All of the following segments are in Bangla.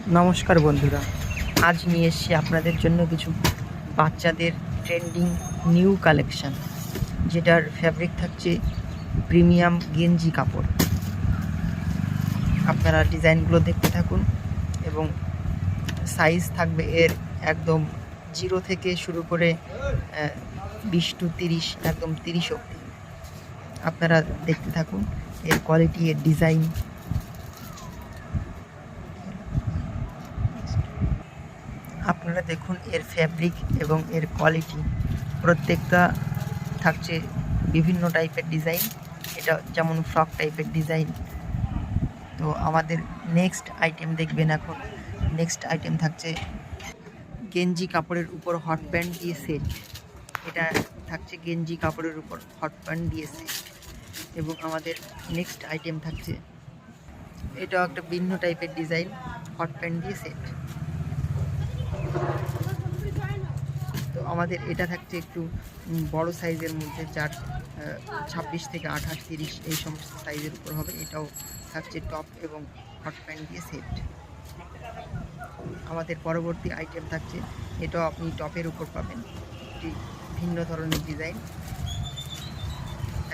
নমস্কার বন্ধুরা, আজ নিয়ে এসেছি আপনাদের জন্য কিছু বাচ্চাদের ট্রেন্ডিং নিউ কালেকশান, যেটার ফ্যাব্রিক থাকছে প্রিমিয়াম গেঞ্জি কাপড়। আপনারা ডিজাইনগুলো দেখতে থাকুন এবং সাইজ থাকবে এর একদম 0 থেকে শুরু করে 20 টু 30, একদম 30 অবধি। আপনারা দেখতে থাকুন এর কোয়ালিটি, এর ডিজাইন। আপনারা দেখুন এর ফ্যাব্রিক এবং এর কোয়ালিটি। প্রত্যেকটা থাকছে বিভিন্ন টাইপের ডিজাইন, এটা যেমন ফ্রক টাইপের ডিজাইন। তো আমাদের নেক্সট আইটেম দেখবেন এখন। নেক্সট আইটেম থাকছে গেঞ্জি কাপড়ের উপর হট প্যান্ট দিয়ে সেট। এটা থাকছে গেঞ্জি কাপড়ের উপর হট প্যান্ট দিয়ে সেট। এবং আমাদের নেক্সট আইটেম থাকছে, এটাও একটা ভিন্ন টাইপের ডিজাইন, হট প্যান্ট দিয়ে সেট। তো আমাদের এটা থাকছে একটু বড় সাইজের মধ্যে, যার 26 থেকে 28, 30 এই সমস্ত সাইজের উপর হবে। এটাও থাকছে টপ এবং হট প্যান্ট দিয়ে সেট। আমাদের পরবর্তী আইটেম থাকছে, এটাও আপনি টপের উপর পাবেন, একটি ভিন্ন ধরনের ডিজাইন,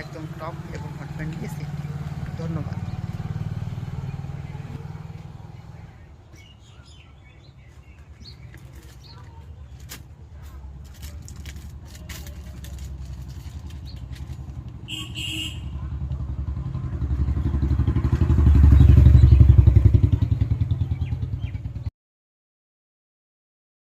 একদম টপ এবং হট প্যান্ট দিয়ে সেট। ধন্যবাদ।